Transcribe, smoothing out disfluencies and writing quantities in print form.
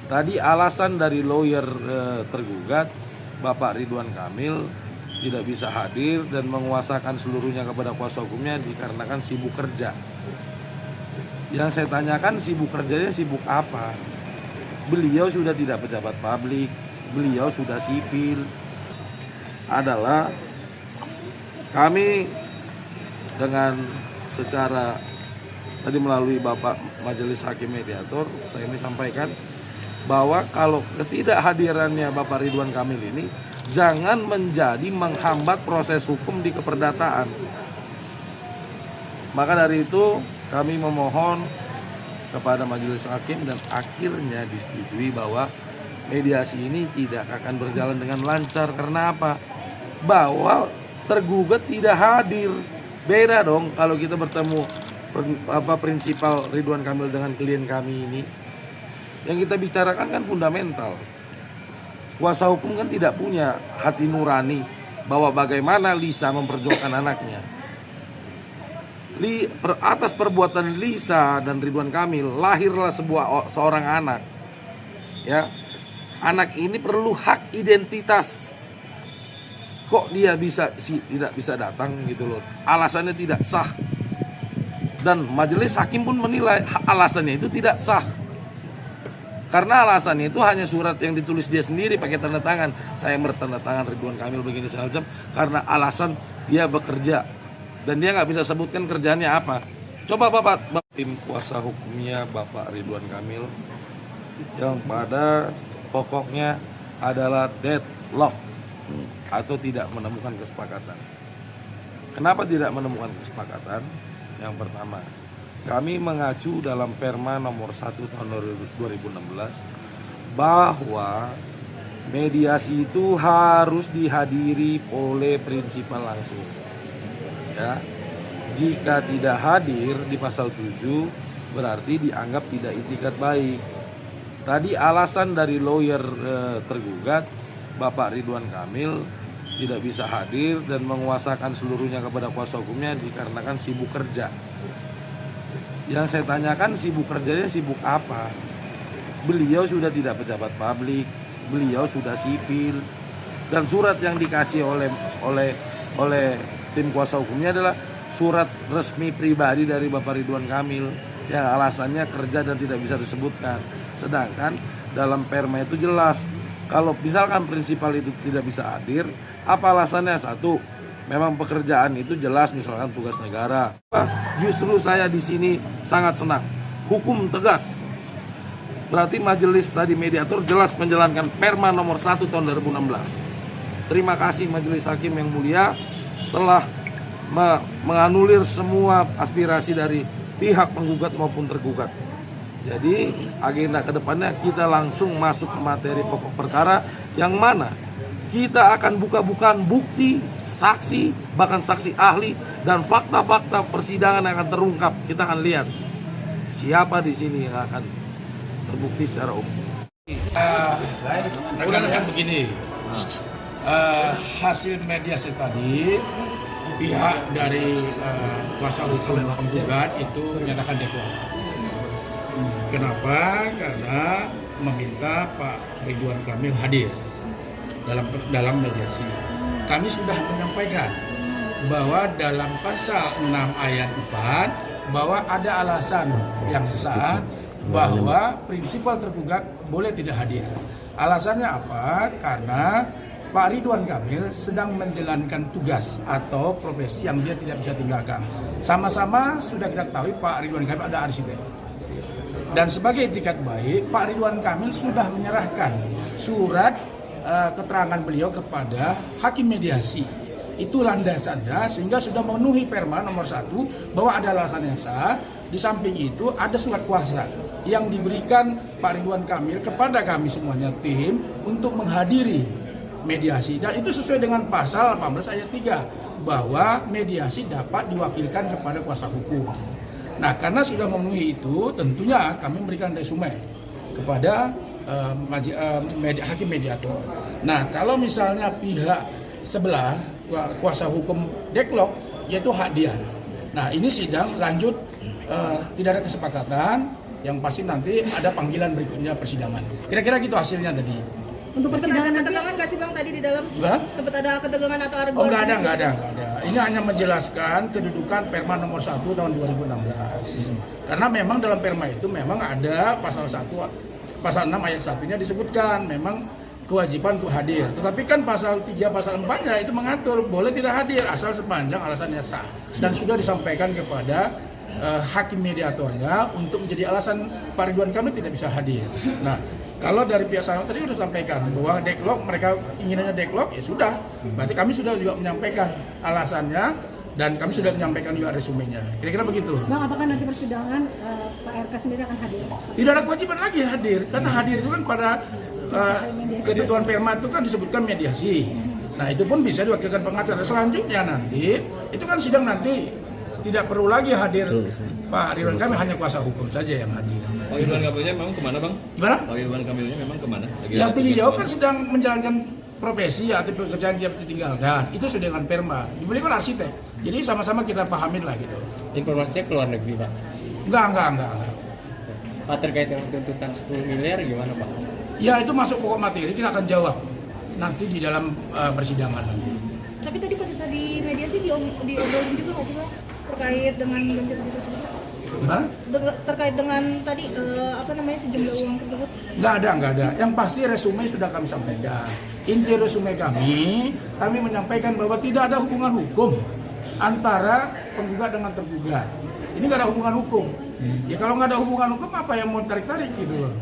Tadi alasan dari lawyer tergugat, Bapak Ridwan Kamil, tidak bisa hadir dan menguasakan seluruhnya kepada kuasa hukumnya dikarenakan sibuk kerja. Yang saya tanyakan, sibuk kerjanya sibuk apa? Beliau sudah tidak pejabat publik, beliau sudah sipil. Adalah kami dengan secara tadi melalui Bapak Majelis Hakim Mediator, saya ini sampaikan bahwa kalau ketidakhadirannya Bapak Ridwan Kamil ini jangan menjadi menghambat proses hukum di keperdataan. Maka dari itu kami memohon kepada Majelis Hakim dan akhirnya disetujui bahwa mediasi ini tidak akan berjalan dengan lancar. Karena apa? Bahwa tergugat tidak hadir. Beda dong kalau kita bertemu prinsipal Ridwan Kamil dengan klien kami ini. Yang kita bicarakan kan fundamental. Kuasa hukum kan tidak punya hati nurani bahwa bagaimana Lisa memperjuangkan anaknya. Atas perbuatan Lisa dan Ridwan Kamil lahirlah seorang anak. Ya, anak ini perlu hak identitas. Kok dia tidak bisa datang gitu loh? Alasannya tidak sah. Dan majelis hakim pun menilai alasannya itu tidak sah. Karena alasannya itu hanya surat yang ditulis dia sendiri pakai tanda tangan. Saya bertanda tangan Ridwan Kamil begini segala macam karena alasan dia bekerja dan dia nggak bisa sebutkan kerjaannya apa. Coba Bapak tim kuasa hukumnya Bapak Ridwan Kamil yang pada pokoknya adalah deadlock atau tidak menemukan kesepakatan. Kenapa tidak menemukan kesepakatan? Yang pertama, kami mengacu dalam Perma nomor 1 tahun 2016 bahwa mediasi itu harus dihadiri oleh prinsipal langsung. Ya. Jika tidak hadir di pasal 7 berarti dianggap tidak itikat baik. Tadi alasan dari lawyer tergugat, Bapak Ridwan Kamil, tidak bisa hadir dan menguasakan seluruhnya kepada kuasa hukumnya dikarenakan sibuk kerja. Yang saya tanyakan, sibuk kerjanya sibuk apa? Beliau sudah tidak pejabat publik, beliau sudah sipil, dan surat yang dikasih oleh tim kuasa hukumnya adalah surat resmi pribadi dari Bapak Ridwan Kamil yang alasannya kerja dan tidak bisa disebutkan. Sedangkan dalam perma itu jelas kalau misalkan prinsipal itu tidak bisa hadir, apa alasannya? Satu, memang pekerjaan itu jelas misalkan tugas negara. Justru saya di sini sangat senang. Hukum tegas. Berarti majelis tadi mediator jelas menjalankan Perma nomor 1 tahun 2016. Terima kasih Majelis Hakim yang mulia telah menganulir semua aspirasi dari pihak penggugat maupun tergugat. Jadi agenda kedepannya kita langsung masuk ke materi pokok perkara yang mana kita akan buka-bukaan bukti, saksi, bahkan saksi ahli dan fakta-fakta persidangan yang akan terungkap. Kita akan lihat siapa di sini yang akan terbukti secara umum. Rekan-rekan begini, hasil mediasi tadi pihak dari kuasa hukum penggugat itu menyatakan deadlock. Kenapa? Karena meminta Pak Ridwan Kamil hadir dalam mediasi. Kami sudah menyampaikan bahwa dalam pasal 6 ayat 4 bahwa ada alasan yang sah bahwa prinsipal tergugat boleh tidak hadir. Alasannya apa? Karena Pak Ridwan Kamil sedang menjalankan tugas atau profesi yang dia tidak bisa tinggalkan. Sama-sama sudah kita ketahui Pak Ridwan Kamil ada arsitek. Dan sebagai itikat baik, Pak Ridwan Kamil sudah menyerahkan surat keterangan beliau kepada hakim mediasi. Itu landasannya sehingga sudah memenuhi Perma nomor 1 bahwa ada alasan yang sah. Di samping itu ada surat kuasa yang diberikan Pak Ridwan Kamil kepada kami semuanya tim untuk menghadiri mediasi. Dan itu sesuai dengan pasal 18 ayat 3 bahwa mediasi dapat diwakilkan kepada kuasa hukum. Nah, karena sudah memenuhi itu, tentunya kami memberikan resume kepada hakim mediator. Nah, kalau misalnya pihak sebelah kuasa hukum deadlock, yaitu hak dia. Nah, ini sidang lanjut, tidak ada kesepakatan, yang pasti nanti ada panggilan berikutnya persidangan. Kira-kira gitu hasilnya tadi. Untuk persidangan Ada nanti ketegangan nggak sih Bang tadi di dalam? Gimana? Sempat ada ketegangan atau argumen? Oh nggak ada. Ini hanya menjelaskan kedudukan Perma nomor 1 tahun 2016. Karena memang dalam Perma itu memang ada pasal 6 ayat 1-nya disebutkan memang kewajiban untuk hadir. Tetapi kan pasal 3 pasal 4-nya itu mengatur boleh tidak hadir asal sepanjang alasannya sah dan sudah disampaikan kepada hakim mediatornya untuk menjadi alasan Pak Ridwan Kamil tidak bisa hadir. Nah, kalau dari pihak sana tadi sudah sampaikan bahwa deadlock, mereka inginannya deadlock, ya sudah. Berarti kami sudah juga menyampaikan alasannya dan kami sudah menyampaikan juga resumenya. Kira-kira begitu. Bang, apakah nanti persidangan Pak RK sendiri akan hadir? Tidak ada kewajiban lagi hadir, karena hadir itu kan pada ketentuan Perma itu kan disebutkan mediasi. Nah itu pun bisa diwakilkan pengacara. Selanjutnya nanti, itu kan sidang nanti tidak perlu lagi hadir Pak Ridwan Kamil, hanya kuasa hukum saja yang hadir. Pak Ridwan Kamilnya memang kemana Bang? Gimana? Pak Ridwan Kamilnya memang kemana? Yang beliau kan sedang menjalankan profesi atau pekerjaan dia ditinggalkan. Itu sudah dengan Perma. Beliau kan arsitek. Jadi sama-sama kita pahamin lah gitu. Informasinya ke luar negeri Pak? Enggak. Pak, terkait dengan tuntutan 10 miliar gimana Pak? Ya itu masuk pokok materi, kita akan jawab nanti di dalam persidangan nanti. Tapi tadi pada saat di mediasi diobrolin juga nggak sih Bang? Terkait dengan Gimana? terkait dengan tadi sejumlah uang tersebut. Nggak ada. Yang pasti resume sudah kami sampaikan. Inti resume kami menyampaikan bahwa tidak ada hubungan hukum antara penggugat dengan tergugat. Ini nggak ada hubungan hukum. Ya kalau nggak ada hubungan hukum apa yang mau tarik-tarik gitu loh.